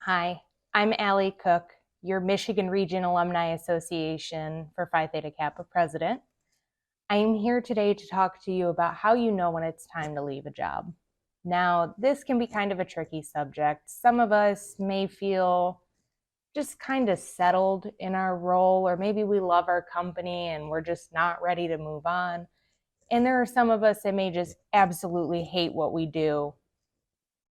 Hi, I'm Allie Cook, your Michigan Region Alumni Association for Phi Theta Kappa President. I am here today to talk to you about how you know when it's time to leave a job. Now, this can be kind of a tricky subject. Some of us may feel just kind of settled in our role, or maybe we love our company and we're just not ready to move on. And there are some of us that may just absolutely hate what we do.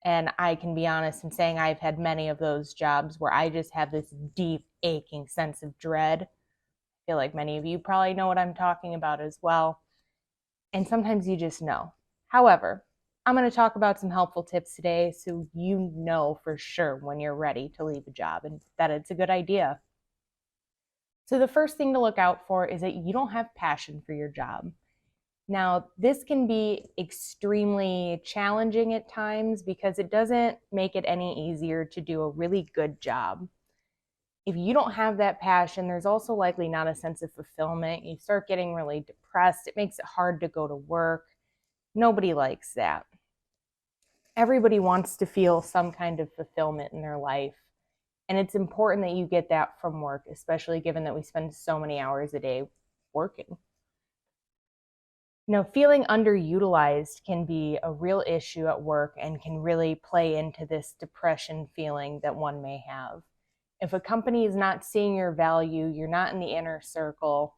And I can be honest in saying I've had many of those jobs where I just have this deep, aching sense of dread. I feel like many of you probably know what I'm talking about as well. And sometimes you just know. However, I'm going to talk about some helpful tips today so you know for sure when you're ready to leave a job and that it's a good idea. So, the first thing to look out for is that you don't have passion for your job. Now, this can be extremely challenging at times because it doesn't make it any easier to do a really good job. If you don't have that passion, there's also likely not a sense of fulfillment. You start getting really depressed. It makes it hard to go to work. Nobody likes that. Everybody wants to feel some kind of fulfillment in their life. And it's important that you get that from work, especially given that we spend so many hours a day working. Feeling underutilized can be a real issue at work and can really play into this depression feeling that one may have. If a company is not seeing your value, you're not in the inner circle,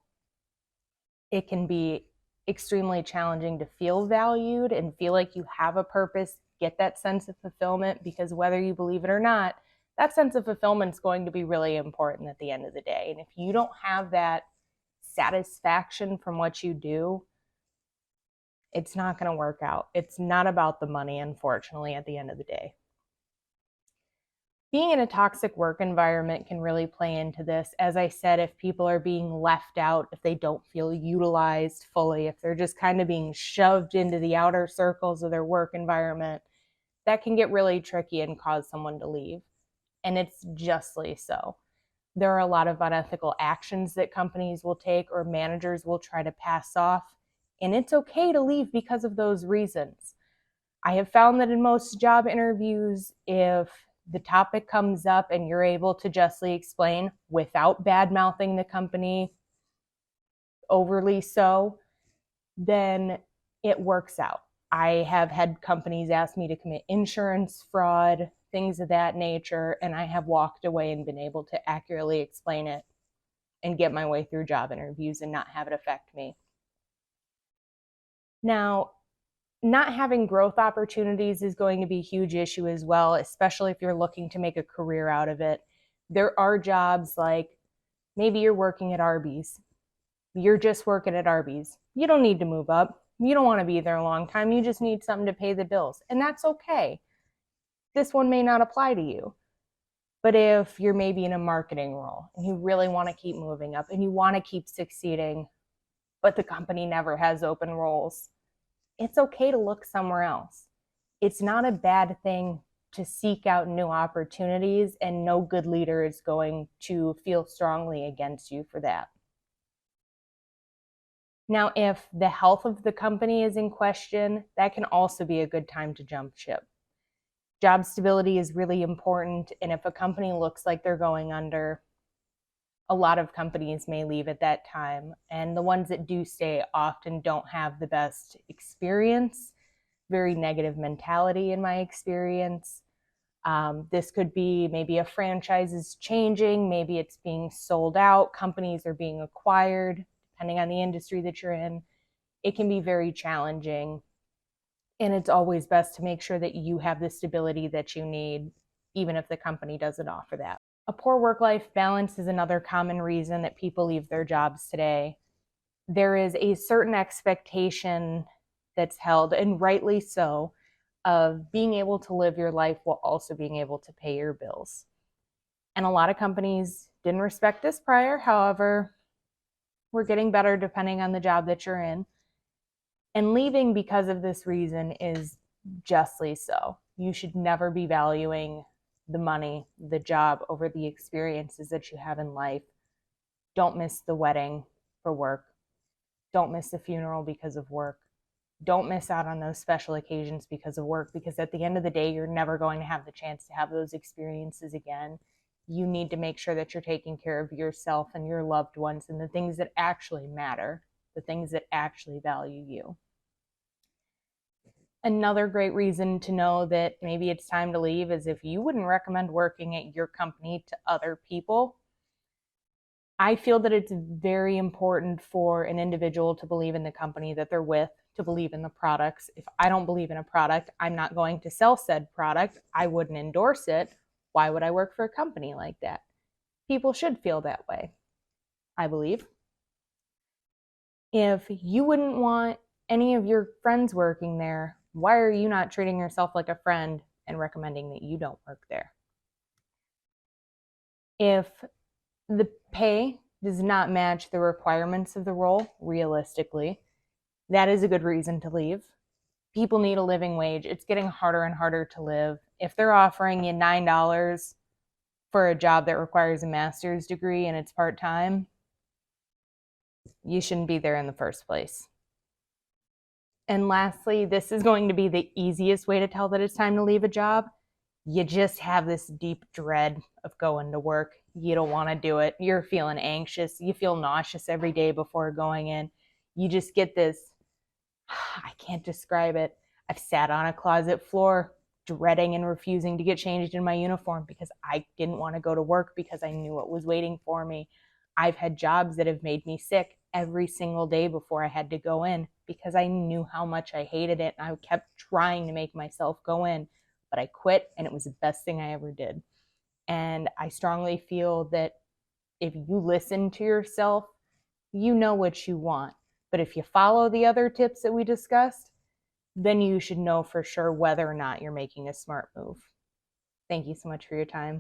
it can be extremely challenging to feel valued and feel like you have a purpose, get that sense of fulfillment, because whether you believe it or not, that sense of fulfillment is going to be really important at the end of the day. And if you don't have that satisfaction from what you do, it's not going to work out. It's not about the money, unfortunately, at the end of the day. Being in a toxic work environment can really play into this. As I said, if people are being left out, if they don't feel utilized fully, if they're just kind of being shoved into the outer circles of their work environment, that can get really tricky and cause someone to leave. And it's justly so. There are a lot of unethical actions that companies will take or managers will try to pass off. And it's okay to leave because of those reasons. I have found that in most job interviews, if the topic comes up and you're able to justly explain without bad mouthing the company overly so, then it works out. I have had companies ask me to commit insurance fraud, things of that nature, and I have walked away and been able to accurately explain it and get my way through job interviews and not have it affect me. Now, not having growth opportunities is going to be a huge issue as well, especially if you're looking to make a career out of it. There are jobs like maybe you're working at Arby's. You're just working at Arby's. You don't need to move up. You don't want to be there a long time. You just need something to pay the bills. And that's okay. This one may not apply to you. But if you're maybe in a marketing role and you really want to keep moving up and you want to keep succeeding, but the company never has open roles, it's okay to look somewhere else. It's not a bad thing to seek out new opportunities, and no good leader is going to feel strongly against you for that. Now, if the health of the company is in question, that can also be a good time to jump ship. Job stability is really important, and if a company looks like they're going under, a lot of companies may leave at that time, and the ones that do stay often don't have the best experience, very negative mentality in my experience. This could be maybe a franchise is changing, maybe it's being sold out, companies are being acquired, depending on the industry that you're in. It can be very challenging, and it's always best to make sure that you have the stability that you need, even if the company doesn't offer that. A poor work-life balance is another common reason that people leave their jobs today. There is a certain expectation that's held, and rightly so, of being able to live your life while also being able to pay your bills. And a lot of companies didn't respect this prior. However, we're getting better depending on the job that you're in. And leaving because of this reason is justly so. You should never be valuing the money, the job over the experiences that you have in life. Don't miss the wedding for work. Don't miss the funeral because of work. Don't miss out on those special occasions because of work, because at the end of the day, you're never going to have the chance to have those experiences again. You need to make sure that you're taking care of yourself and your loved ones and the things that actually matter, the things that actually value you. Another great reason to know that maybe it's time to leave is if you wouldn't recommend working at your company to other people. I feel that it's very important for an individual to believe in the company that they're with, to believe in the products. If I don't believe in a product, I'm not going to sell said product. I wouldn't endorse it. Why would I work for a company like that? People should feel that way, I believe. If you wouldn't want any of your friends working there, why are you not treating yourself like a friend and recommending that you don't work there? If the pay does not match the requirements of the role realistically, that is a good reason to leave. People need a living wage. It's getting harder and harder to live. If they're offering you $9 for a job that requires a master's degree and it's part-time, you shouldn't be there in the first place. And lastly, this is going to be the easiest way to tell that it's time to leave a job. You just have this deep dread of going to work. You don't want to do it. You're feeling anxious. You feel nauseous every day before going in. You just get this, I can't describe it. I've sat on a closet floor dreading and refusing to get changed in my uniform because I didn't want to go to work because I knew what was waiting for me. I've had jobs that have made me sick every single day before I had to go in because I knew how much I hated it, and I kept trying to make myself go in, but I quit, and it was the best thing I ever did. And I strongly feel that if you listen to yourself, you know what you want. But if you follow the other tips that we discussed, then you should know for sure whether or not you're making a smart move. Thank you so much for your time.